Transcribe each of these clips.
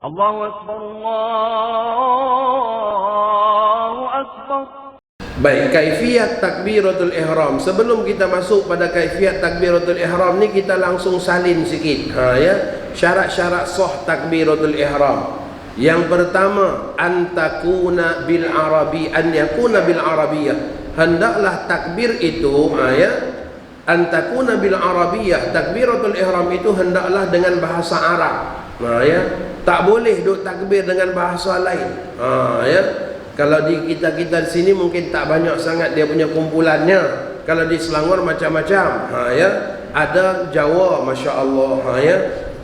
Allahu Akbar, Allahu Akbar. Baik, kaifiat takbiratul ihram. Sebelum kita masuk pada kaifiat takbiratul ihram ni, kita langsung salin sikit. Syarat-syarat sah takbiratul ihram. Yang pertama, an yakuna bil arabiyyah. Hendaklah takbir itu an takuna bil arabiyyah. Takbiratul ihram itu hendaklah dengan bahasa Arab. Tak boleh duk takbir dengan bahasa lain. Kalau di kita di sini mungkin tak banyak sangat dia punya kumpulannya. Kalau di Selangor macam-macam. Ada Jawa, masya-Allah.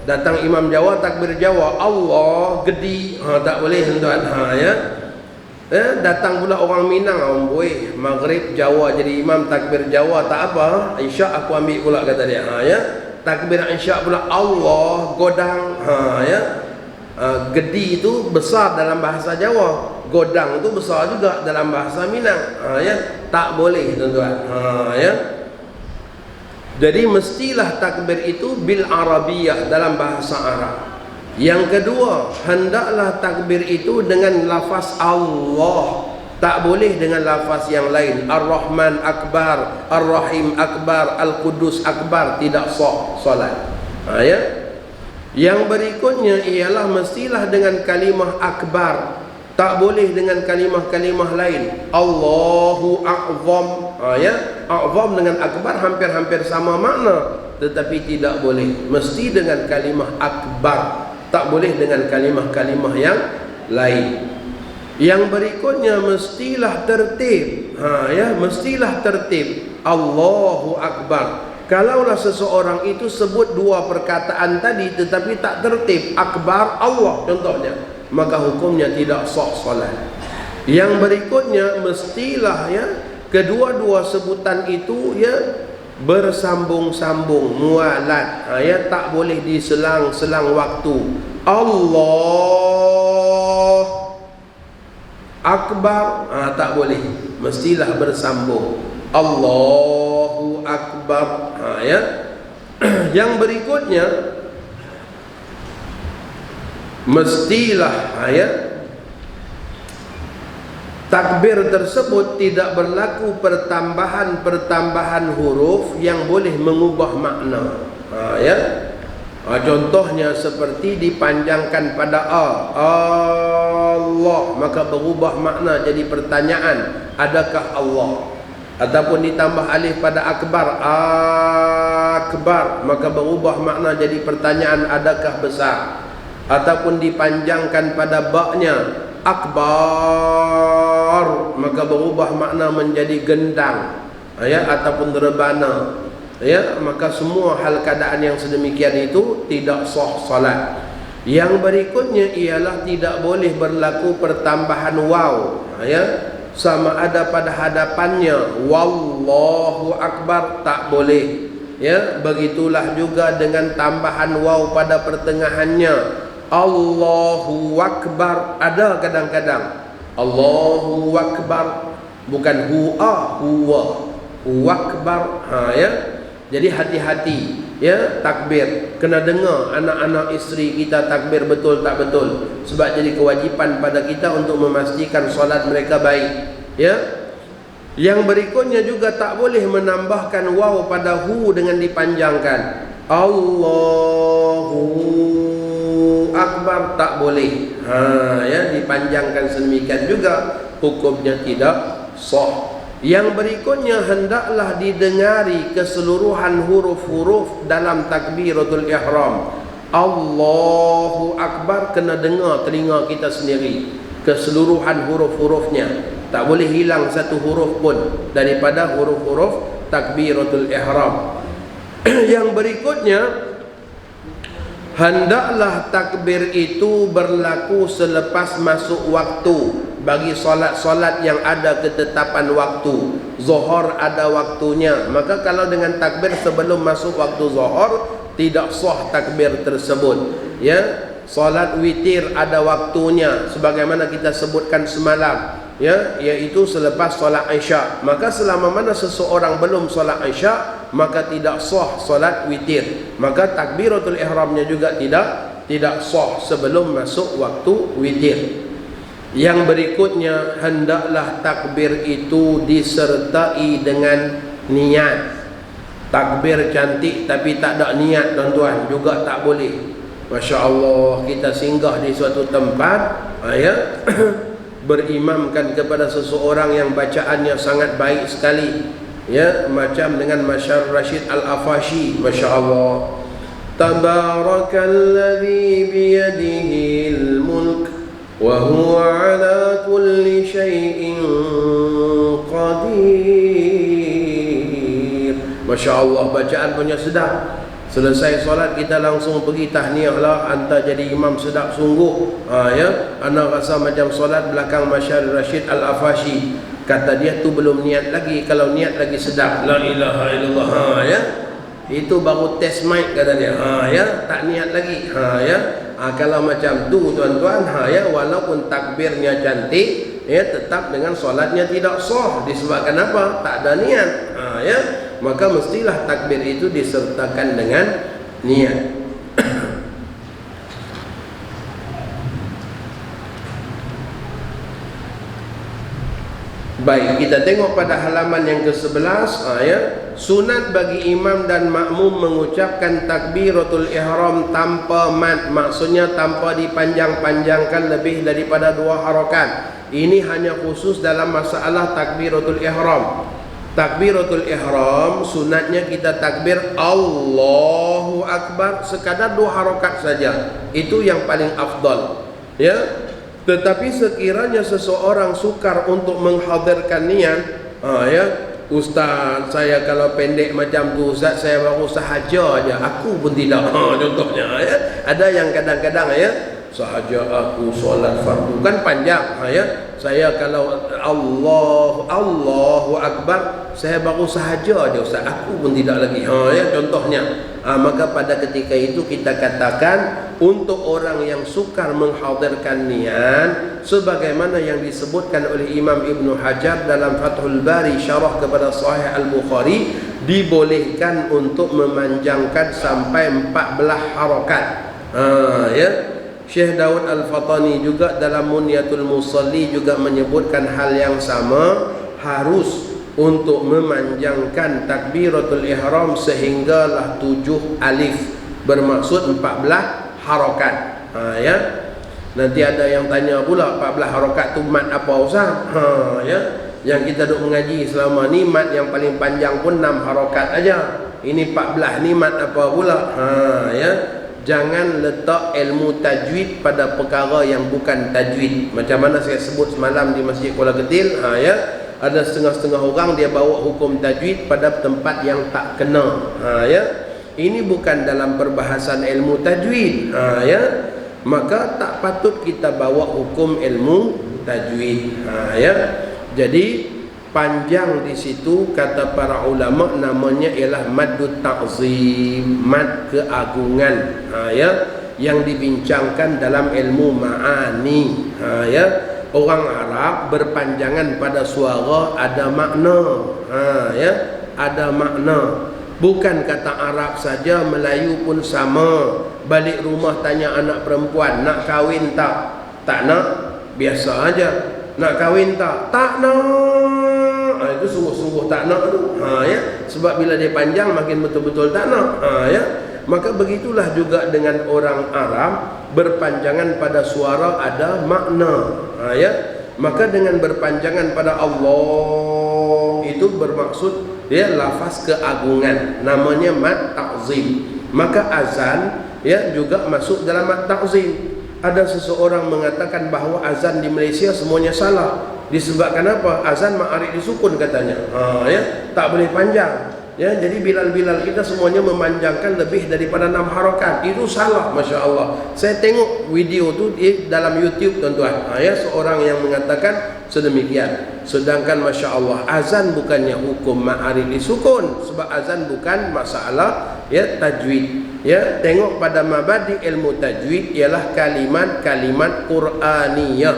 Datang imam Jawa takbir Jawa, Allah gedi. Tak boleh tuan. Datang pula orang Minang, boy, Maghrib Jawa jadi imam takbir Jawa, tak apa. Isyak aku ambil pula, kata dia. Takbir isyak pula Allah godang. Gedi itu besar dalam bahasa Jawa, godang itu besar juga dalam bahasa Minang. Tak boleh tuan-tuan. Jadi mestilah takbir itu bil arabiyyah, dalam bahasa Arab. Yang kedua, hendaklah takbir itu dengan lafaz Allah. Tak boleh dengan lafaz yang lain. Ar-Rahman Akbar, Ar-Rahim Akbar, Al-Qudus Akbar. Tidak sah solat. Yang berikutnya ialah mestilah dengan kalimah akbar. Tak boleh dengan kalimah-kalimah lain. Allahu A'zam. A'zam dengan akbar hampir-hampir sama makna, tetapi tidak boleh. Mesti dengan kalimah akbar. Tak boleh dengan kalimah-kalimah yang lain. Yang berikutnya mestilah tertib. Mestilah tertib. Allahu Akbar. Kalaulah seseorang itu sebut dua perkataan tadi tetapi tak tertib, akbar Allah contohnya, maka hukumnya tidak sah salat. Yang berikutnya mestilah kedua-dua sebutan itu bersambung-sambung, mualat. Tak boleh diselang-selang waktu. Allah Akbar, tak boleh. Mestilah bersambung. Allahu Akbar. Yang berikutnya mestilah takbir tersebut tidak berlaku pertambahan huruf yang boleh mengubah makna. Contohnya seperti dipanjangkan pada Allah, maka berubah makna jadi pertanyaan, adakah Allah? Ataupun ditambah alif pada akbar, akbar, maka berubah makna jadi pertanyaan, adakah besar? Ataupun dipanjangkan pada baknya, akbar, maka berubah makna menjadi gendang, ataupun rebana. Maka semua hal keadaan yang sedemikian itu tidak sah salat. Yang berikutnya ialah tidak boleh berlaku pertambahan waw. Sama ada pada hadapannya wallahu akbar, tak boleh. Begitulah juga dengan tambahan waw pada pertengahannya. Allahu akbar, ada kadang-kadang Allahu akbar, bukan huwa, akbar. Jadi hati-hati takbir. Kena dengar anak-anak isteri kita takbir betul tak betul, sebab jadi kewajipan pada kita untuk memastikan solat mereka baik. Yang berikutnya juga tak boleh menambahkan waw pada hu dengan dipanjangkan. Allahu akbar, tak boleh. Dipanjangkan sedemikian juga hukumnya tidak sah. Yang berikutnya hendaklah didengari keseluruhan huruf-huruf dalam takbiratul ihram. Allahu Akbar, kena dengar telinga kita sendiri keseluruhan huruf-hurufnya. Tak boleh hilang satu huruf pun daripada huruf-huruf takbiratul ihram. Yang berikutnya, hendaklah takbir itu berlaku selepas masuk waktu. Bagi solat-solat yang ada ketetapan waktu, zuhur ada waktunya, maka kalau dengan takbir sebelum masuk waktu zuhur, tidak sah takbir tersebut. Solat witir ada waktunya, sebagaimana kita sebutkan semalam, iaitu selepas solat isyak. Maka selama mana seseorang belum solat isyak, maka tidak sah solat witir, maka takbiratul ihramnya juga tidak tidak sah sebelum masuk waktu witir. Yang berikutnya, hendaklah takbir itu disertai dengan niat. Takbir cantik tapi tak ada niat tuan-tuan juga tak boleh. Masya Allah, kita singgah di suatu tempat, ya, berimamkan kepada seseorang yang bacaannya sangat baik sekali, ya, macam dengan Masyar Rashid Al-Afashi, Masya Allah. Tabarakalladzi biyadihil mulk wa huwa ala kulli syai'in qadir. Masya Allah, bacaan punya sedap. Selesai solat kita langsung pergi tahniah lah, anta jadi imam sedap sungguh. Ya, ana rasa macam solat belakang Masyar Rashid Al-Afashi. Kata dia tu belum niat lagi, kalau niat lagi sedap. La ilaha illallah. Ya, itu baru test mic kata dia. Ya, tak niat lagi. Ya, kalau macam tu tuan-tuan, ya, walaupun takbirnya cantik, ya, tetap dengan solatnya tidak sah. Disebabkan apa? Tak ada niat. Ya, maka mestilah takbir itu disertakan dengan niat. Baik, kita tengok pada halaman yang ke-11, ya. Sunat bagi imam dan makmum mengucapkan takbiratul ihram tanpa mad, maksudnya tanpa dipanjang-panjangkan lebih daripada 2 harakat. Ini hanya khusus dalam masalah takbiratul ihram. Takbiratul ihram sunatnya kita takbir Allahu Akbar sekadar 2 harakat saja. Itu yang paling afdal, ya. Tetapi sekiranya seseorang sukar untuk menghadirkan niat, ya, Ustaz, saya kalau pendek macam tu Ustaz, saya baru sahaja aja, aku pun tidak. Contohnya, ya, ada yang kadang-kadang, ya, sahaja aku solat fardu kan panjang, ya. Saya kalau Allahu Akbar, saya baru sahaja aja Ustaz, aku pun tidak lagi. Ya, contohnya. Maka pada ketika itu kita katakan untuk orang yang sukar menghadirkan niat, sebagaimana yang disebutkan oleh Imam Ibn Hajar dalam Fathul Bari syarah kepada Sahih Al-Bukhari, dibolehkan untuk memanjangkan sampai 14 harakat. Ya, Syekh Daud Al-Fatani juga dalam Munyatul Musalli juga menyebutkan hal yang sama, harus untuk memanjangkan takbiratul ihram sehinggalah 7 alif, bermaksud 14 harakat. Ya, nanti ada yang tanya pula 14 harakat tu mat apa Ustaz? Ya, yang kita duk mengaji selama ni mat yang paling panjang pun 6 harakat aja. Ini 14 ni mat apa pula? Ya, jangan letak ilmu tajwid pada perkara yang bukan tajwid. Macam mana saya sebut semalam di Masjid Kuala Ketil, ya, ada setengah-setengah orang dia bawa hukum tajwid pada tempat yang tak kena. Ya, ini bukan dalam perbahasan ilmu tajwid. Ya, maka tak patut kita bawa hukum ilmu tajwid. Ya, jadi panjang di situ kata para ulama namanya ialah maddut ta'zim, mad keagungan, ya, yang dibincangkan dalam ilmu ma'ani. Ya, orang Arab berpanjangan pada suara ada makna. Ya, ada makna. Bukan kata Arab saja, Melayu pun sama. Balik rumah tanya anak perempuan, nak kahwin tak? Tak nak, biasa aja. Nak kahwin tak? Tak nak. Itu sungguh-sungguh tak nak tu. Ya, sebab bila dia panjang makin betul-betul tak nak. Ya, maka begitulah juga dengan orang Arab, berpanjangan pada suara ada makna. Ya, maka dengan berpanjangan pada Allah itu bermaksud dia lafaz keagungan, namanya mad ta'zim. Maka azan, ya, juga masuk dalam mad ta'zim. Ada seseorang mengatakan bahawa azan di Malaysia semuanya salah. Disebabkan apa? Azan ma'arif disukun katanya. Ya, tak boleh panjang. Ya, jadi bilal-bilal kita semuanya memanjangkan lebih daripada 6 harakat. Itu salah, Masya Allah. Saya tengok video tu di dalam YouTube tuan-tuan. Ya, seorang yang mengatakan sedemikian. Sedangkan Masya Allah, azan bukannya hukum ma'arif disukun. Sebab azan bukan masalah, ya, tajwid. Ya, tengok pada mabadi ilmu tajwid ialah kalimat-kalimat Qur'aniyah,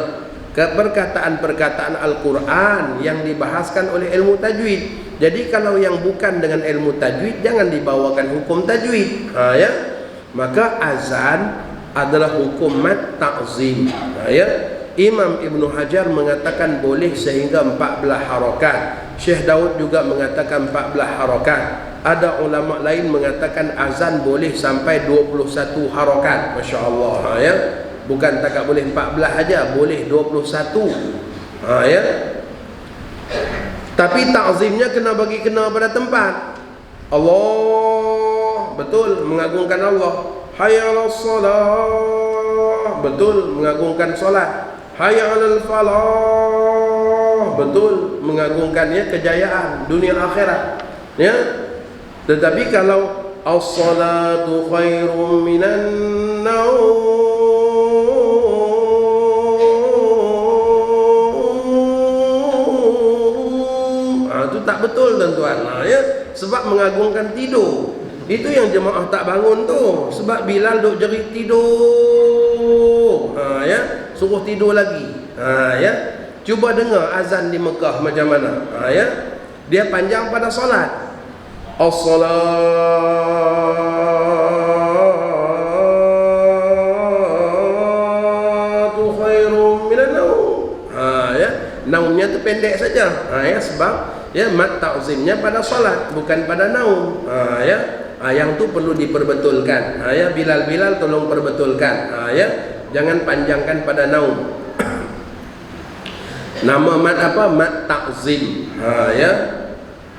perkataan-perkataan Al-Quran yang dibahaskan oleh ilmu tajwid. Jadi kalau yang bukan dengan ilmu tajwid jangan dibawakan hukum tajwid. Ya, maka azan adalah hukum mat ta'zim. Ya, Imam Ibn Hajar mengatakan boleh sehingga 14 harakat. Syekh Daud juga mengatakan 14 harakat. Ada ulama lain mengatakan azan boleh sampai 21 harakat. Masya Allah. Ya, bukan takat boleh 14 aja, boleh 21. Ya, tapi ta'zimnya kena pada tempat. Allah, betul, mengagungkan Allah. Hayya 'alas shalah, betul, mengagungkan solat. Hayya 'alal falah, betul, mengagungkannya kejayaan dunia akhirat. Ya. Tetapi kalau as-salatu khairum minan naum, itu tak betul tuan-tuan. Ya, sebab mengagungkan tidur. Itu yang jemaah tak bangun tu. Sebab Bilal duk jerit tidur. Ya, suruh tidur lagi. Ya, cuba dengar azan di Mekah macam mana. Ya, dia panjang pada solat. As-salatu khairum minan naum. Ya, naumnya tu pendek saja. Ya, sebab ya mat ta'zimnya pada solat, bukan pada naum. Ya, yang tu perlu diperbetulkan. Ya, Bilal tolong perbetulkan. Ya, jangan panjangkan pada naum. Nama mat apa? Mat ta'zim. Ya,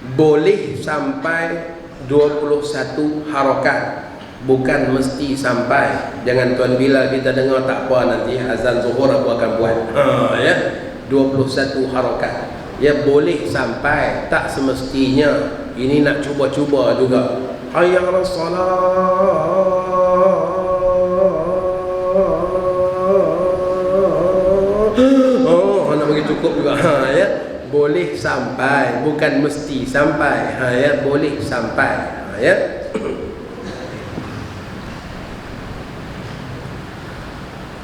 boleh sampai 21 harakat, bukan mesti sampai. Jangan tuan Bilal kita dengar tak apa, nanti azan zuhur aku akan buat. Ya, 21 harakat. Ya, boleh sampai, tak semestinya. Ini nak cuba-cuba juga. Hayya 'alas shalah. Nak bagi cukup juga. Ya, boleh sampai, bukan mesti sampai. Ya, boleh sampai. Ya.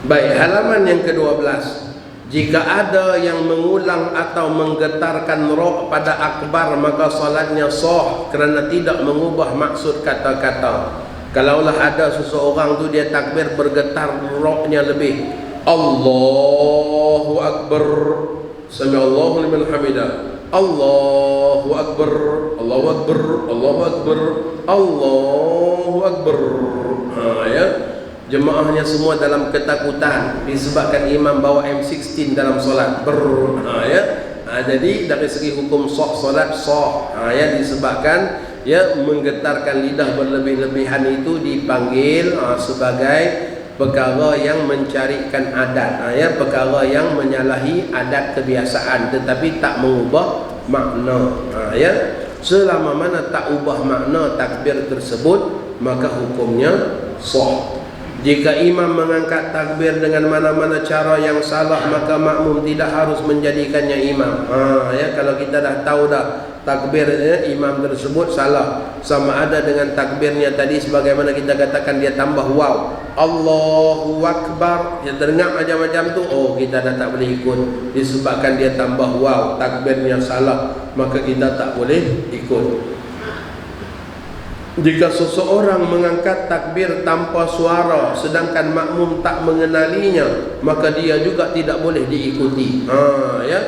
Baik, halaman yang ke-12. Jika ada yang mengulang atau menggetarkan roh pada akbar, maka solatnya sah kerana tidak mengubah maksud kata-kata. Kalaulah ada seseorang tu dia takbir bergetar rohnya lebih, Allahu Akbar, Sami'allahu liman hamidah, Allahu Akbar, Allahu Akbar, Allahu Akbar, Allahu Akbar. Ya, jemaahnya semua dalam ketakutan disebabkan imam bawa M16 dalam solat. Ya. Jadi dari segi hukum sah solat sah. Ya, disebabkan ya menggetarkan lidah berlebih-lebihan itu dipanggil sebagai perkara yang mencarikan adat. Ya, perkara yang menyalahi adat kebiasaan tetapi tak mengubah makna. Ya, selama mana tak ubah makna takbir tersebut, maka hukumnya sah. Jika imam mengangkat takbir dengan mana-mana cara yang salah, maka makmum tidak harus menjadikannya imam. Ya, kalau kita dah tahu dah takbirnya imam tersebut salah, sama ada dengan takbirnya tadi sebagaimana kita katakan dia tambah waw, Allahu Akbar, dia terengah macam-macam tu, kita dah tak boleh ikut disebabkan dia tambah waw, takbirnya salah, maka kita tak boleh ikut. Jika seseorang mengangkat takbir tanpa suara sedangkan makmum tak mengenalinya, maka dia juga tidak boleh diikuti. Ya,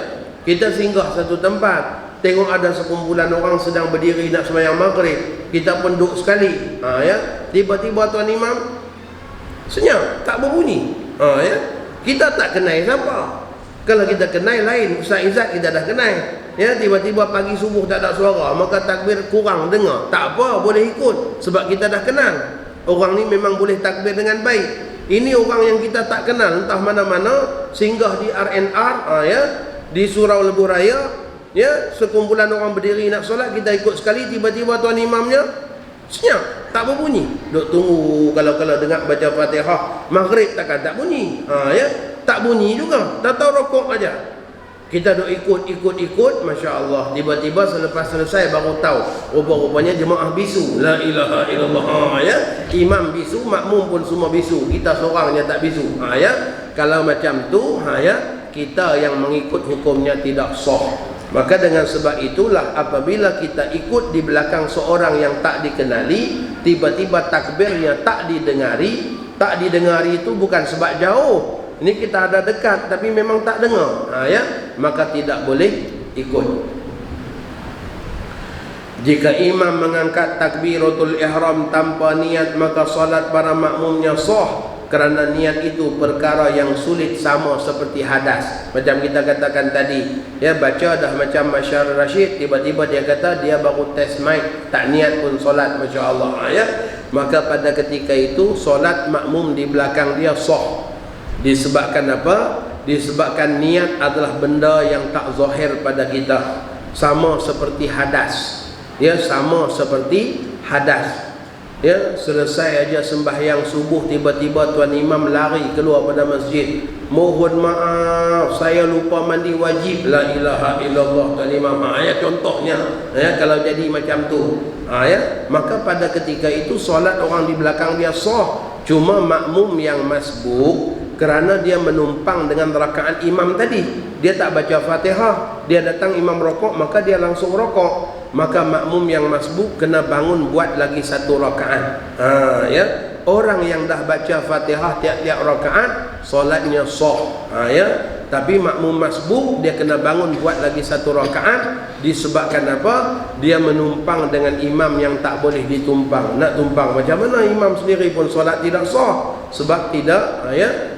kita singgah satu tempat, tengok ada sekumpulan orang sedang berdiri nak sembahyang maghrib, kita pun duduk sekali. Ya, tiba-tiba tuan imam senyap, tak berbunyi. Ya, kita tak kenal siapa. Kalau kita kenal lain, Ustaz Izzat kita dah kenal. Ya, tiba-tiba pagi subuh tak ada suara, maka takbir kurang dengar. Tak apa, boleh ikut sebab kita dah kenal. Orang ni memang boleh takbir dengan baik. Ini orang yang kita tak kenal, entah mana-mana, singgah di RNR, ya, di Surau Lebuh Raya, ya, sekumpulan orang berdiri nak solat, kita ikut sekali, tiba-tiba tuan imamnya senyap, tak berbunyi. Duk tunggu kalau dengar baca Fatihah maghrib takkan tak bunyi. Ya, tak bunyi juga, tak tahu rokok aja. Kita duk ikut, Masya Allah. Tiba-tiba selepas selesai baru tahu rupa-rupanya jemaah bisu. La ilaha illallah. Ya, imam bisu, makmum pun semua bisu, kita seorang yang tak bisu. Ya, kalau macam tu, ya, kita yang mengikut hukumnya tidak sah. Maka dengan sebab itulah apabila kita ikut di belakang seorang yang tak dikenali, tiba-tiba takbirnya tak didengari, tak didengari itu bukan sebab jauh. Ini kita ada dekat tapi memang tak dengar. Ya, maka tidak boleh ikut. Jika imam mengangkat takbiratul ihram tanpa niat, maka solat para makmumnya sah, kerana niat itu perkara yang sulit, sama seperti hadas. Macam kita katakan tadi, ya, baca dah macam Masyar Rashid, tiba-tiba dia kata dia baru test mic, tak niat pun solat, Masya Allah, ya. Maka pada ketika itu solat makmum di belakang dia sah. Disebabkan apa? Disebabkan niat adalah benda yang tak zahir pada kita, sama seperti hadas. Ya, sama seperti hadas. Ya, selesai aja sembahyang subuh, tiba-tiba tuan imam lari keluar pada masjid, mohon maaf saya lupa mandi wajib. La ilaha illallah tuan imam. Ya, contohnya, ya, kalau jadi macam tu, ya, maka pada ketika itu solat orang di belakang dia sah. Cuma makmum yang masbuk, kerana dia menumpang dengan rakaat imam tadi, dia tak baca Fatihah, dia datang imam rokok, maka dia langsung rokok. Maka makmum yang masbuk kena bangun buat lagi satu rakaat. Ya, orang yang dah baca Fatihah tiap-tiap rakaat, solatnya sah. Ya, tapi makmum masbuk dia kena bangun buat lagi satu rakaat. Disebabkan apa? Dia menumpang dengan imam yang tak boleh ditumpang. Nak tumpang macam mana imam sendiri pun solat tidak sah, sebab tidak, ya,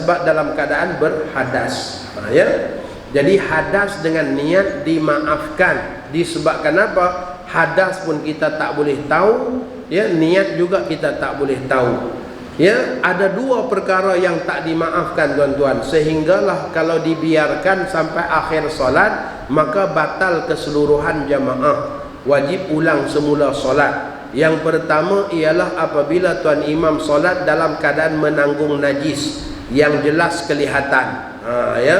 sebab dalam keadaan berhadas. Ya, jadi hadas dengan niat dimaafkan. Disebabkan apa? Hadas pun kita tak boleh tahu, ya, niat juga kita tak boleh tahu. Ya, ada dua perkara yang tak dimaafkan tuan-tuan, sehinggalah kalau dibiarkan sampai akhir solat, maka batal keseluruhan jamaah, wajib ulang semula solat. Yang pertama ialah apabila tuan imam solat dalam keadaan menanggung najis yang jelas kelihatan. Ya,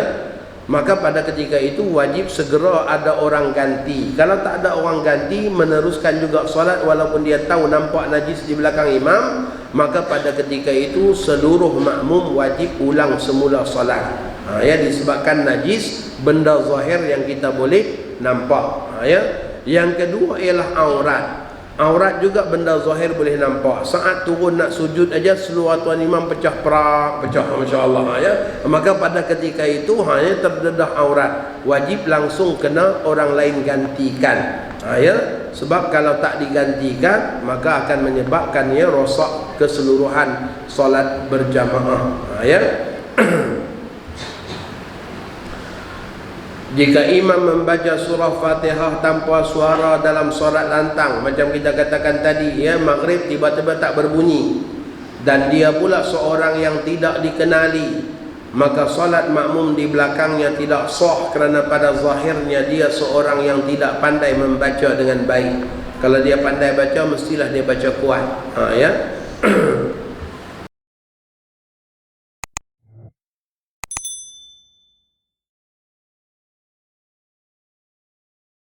maka pada ketika itu wajib segera ada orang ganti. Kalau tak ada orang ganti, meneruskan juga solat walaupun dia tahu nampak najis di belakang imam, maka pada ketika itu seluruh makmum wajib ulang semula solat. Ya, disebabkan najis benda zahir yang kita boleh nampak. Ya, yang kedua ialah aurat. Aurat juga benda zahir boleh nampak. Saat turun nak sujud aja seluar tuan imam pecah perak, pecah, Masya Allah, ya. Maka pada ketika itu hanya terdedah aurat, wajib langsung kena orang lain gantikan. Ya, sebab kalau tak digantikan maka akan menyebabkan ia rosak keseluruhan solat berjamaah. Ya. Jika imam membaca surah Fatihah tanpa suara dalam solat lantang, macam kita katakan tadi, ya, maghrib tiba-tiba tak berbunyi, dan dia pula seorang yang tidak dikenali, maka solat makmum di belakangnya tidak sah, kerana pada zahirnya dia seorang yang tidak pandai membaca dengan baik. Kalau dia pandai baca, mestilah dia baca kuat. Ya.